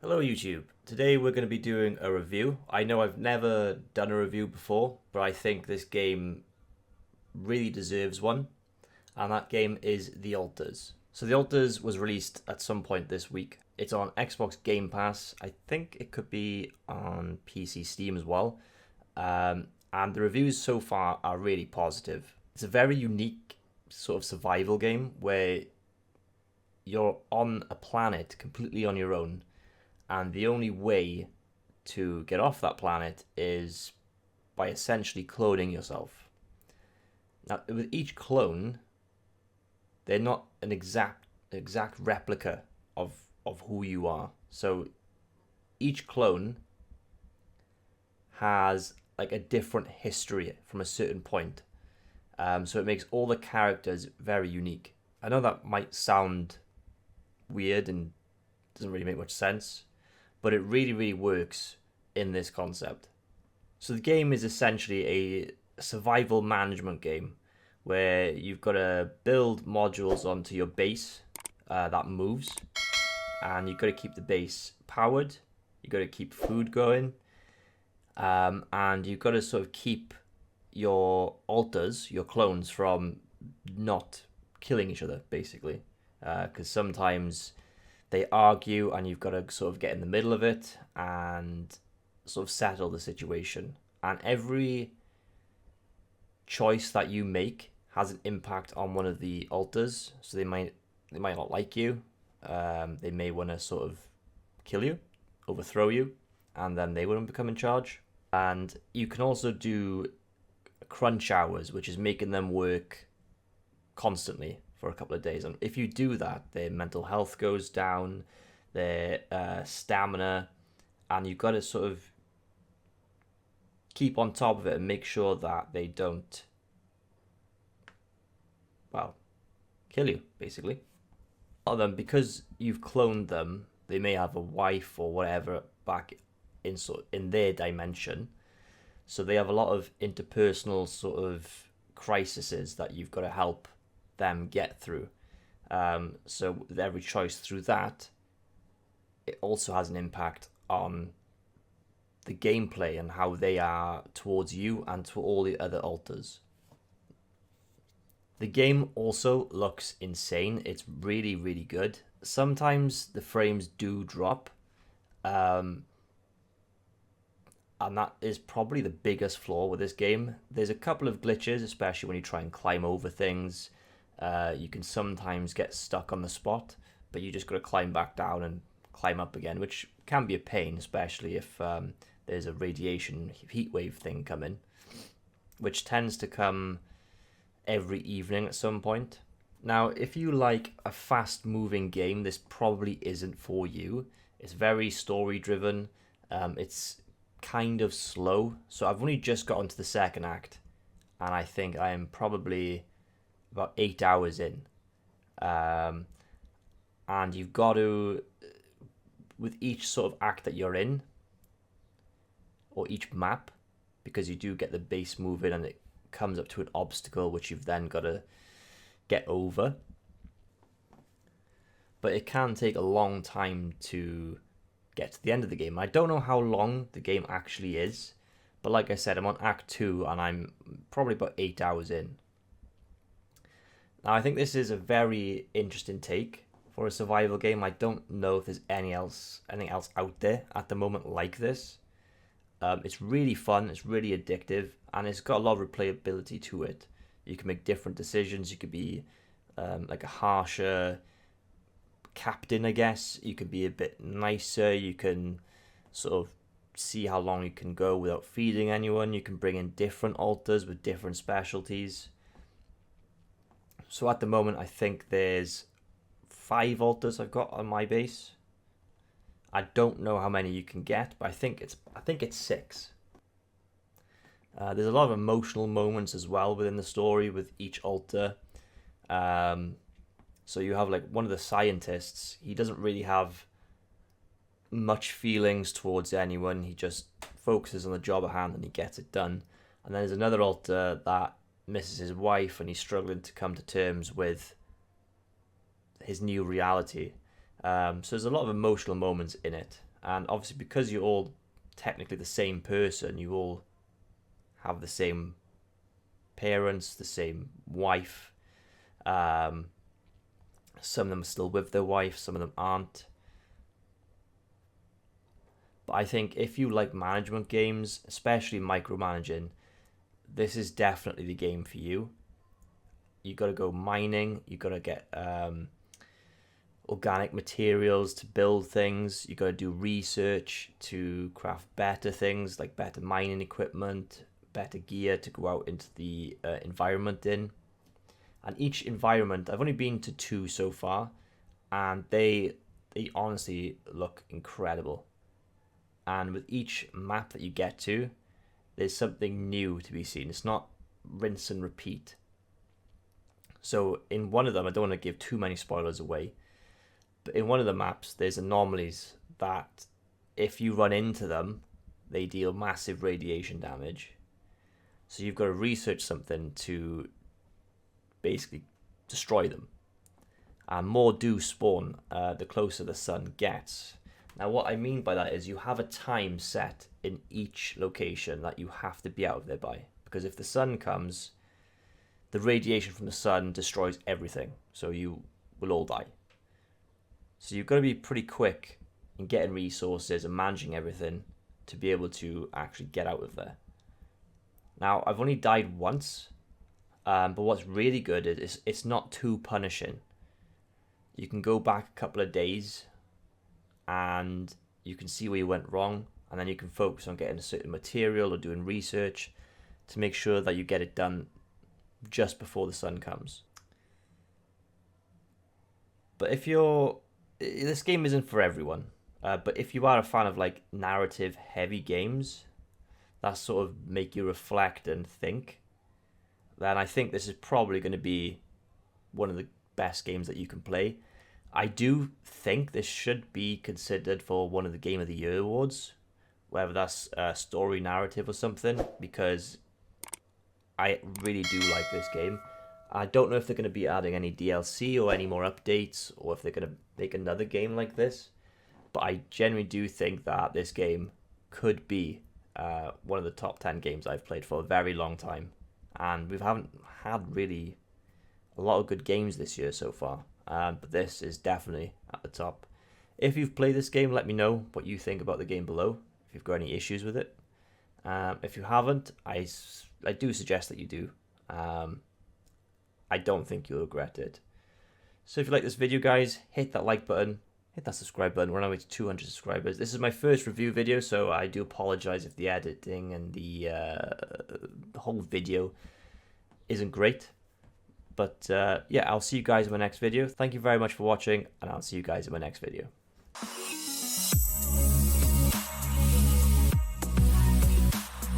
Hello YouTube. Today we're going to be doing a review. I know I've never done a review before, but I think this game really deserves one, and that game is The Alters. So The Alters was released at some point this week. It's on Xbox Game Pass. I think it could be on PC Steam as well. And the reviews so far are really positive. It's a very unique sort of survival game where you're on a planet completely on your own, and the only way to get off that planet is by essentially cloning yourself. Now, with each clone, they're not an exact replica of who you are. So each clone has like a different history from a certain point. So it makes all the characters very unique. I know that might sound weird and doesn't really make much sense, but it really works in this concept. So the game is essentially a survival management game where you've got to build modules onto your base that moves, and you've got to keep the base powered, you've got to keep food going, and you've got to sort of keep your alters, your clones, from not killing each other, basically. Because sometimes they argue, and you've got to sort of get in the middle of it and sort of settle the situation. And every choice that you make has an impact on one of the alters. So they might not like you. They may want to sort of kill you, overthrow you, and then they wouldn't become in charge. And you can also do crunch hours, which is making them work constantly for a couple of days. And if you do that, their mental health goes down, their stamina, and you've got to sort of keep on top of it and make sure that they don't, well, kill you, basically. A lot of them, because you've cloned them, they may have a wife or whatever back in their dimension. So they have a lot of interpersonal sort of crises that you've got to help them get through. So with every choice through that, it also has an impact on the gameplay and how they are towards you and to all the other alters. The game also looks insane. It's really good. Sometimes the frames do drop, and that is probably the biggest flaw with this game. There's a couple of glitches, especially when you try and climb over things. You can sometimes get stuck on the spot, but you just got to climb back down and climb up again, which can be a pain, especially if there's a radiation heat wave thing coming, which tends to come every evening at some point. Now, if you like a fast-moving game, this probably isn't for you. It's very story-driven. It's kind of slow, so I've only just got onto the second act, and I think I am probably about 8 hours in. And you've got to, with each sort of act that you're in, or each map, because you do get the base moving and it comes up to an obstacle which you've then got to get over. But it can take a long time to get to the end of the game. I don't know how long the game actually is, but like I said, I'm on Act 2 and I'm probably about 8 hours in. Now, I think this is a very interesting take for a survival game. I don't know if there's anything else out there at the moment like this. It's really fun, it's really addictive, and it's got a lot of replayability to it. You can make different decisions. You could be like a harsher captain, I guess. You could be a bit nicer. You can sort of see how long you can go without feeding anyone. You can bring in different alters with different specialties. So at the moment, I think there's 5 alters I've got on my base. I don't know how many you can get, but I think it's 6. There's a lot of emotional moments as well within the story with each alter. So you have like one of the scientists. He doesn't really have much feelings towards anyone. He just focuses on the job at hand and he gets it done. And then there's another alter that misses his wife and he's struggling to come to terms with his new reality. So there's a lot of emotional moments in it, and obviously because you're all technically the same person, you all have the same parents, the same wife. Some of them are still with their wife, some of them aren't. But I think if you like management games, especially micromanaging, this is definitely the game for you. You got to go mining. You got to get organic materials to build things. You got to do research to craft better things, like better mining equipment, better gear to go out into the environment in. And each environment, I've only been to 2 so far, and they honestly look incredible. And with each map that you get to, there's something new to be seen. It's not rinse and repeat. So in one of them, I don't want to give too many spoilers away, but in one of the maps, there's anomalies that if you run into them, they deal massive radiation damage. So you've got to research something to basically destroy them. And more do spawn the closer the sun gets. Now what I mean by that is you have a time set in each location that you have to be out of there by. Because if the sun comes, the radiation from the sun destroys everything. So you will all die. So you've got to be pretty quick in getting resources and managing everything to be able to actually get out of there. Now I've only died once. But what's really good is it's not too punishing. You can go back a couple of days and you can see where you went wrong, and then you can focus on getting a certain material or doing research to make sure that you get it done just before the sun comes. But this game isn't for everyone, but if you are a fan of like narrative heavy games that sort of make you reflect and think, then I think this is probably going to be one of the best games that you can play. I do think this should be considered for one of the Game of the Year awards, whether that's story narrative or something, because I really do like this game. I don't know if they're going to be adding any DLC or any more updates, or if they're going to make another game like this, but I genuinely do think that this game could be one of the top 10 games I've played for a very long time. And we haven't had really a lot of good games this year so far. But this is definitely at the top. If you've played this game, let me know what you think about the game below. If you've got any issues with it. If you haven't, I do suggest that you do. I don't think you'll regret it. So if you like this video, guys, hit that like button. Hit that subscribe button. We're on our way to 200 subscribers. This is my first review video, so I do apologize if the editing and the whole video isn't great. But yeah, I'll see you guys in my next video. Thank you very much for watching, and I'll see you guys in my next video.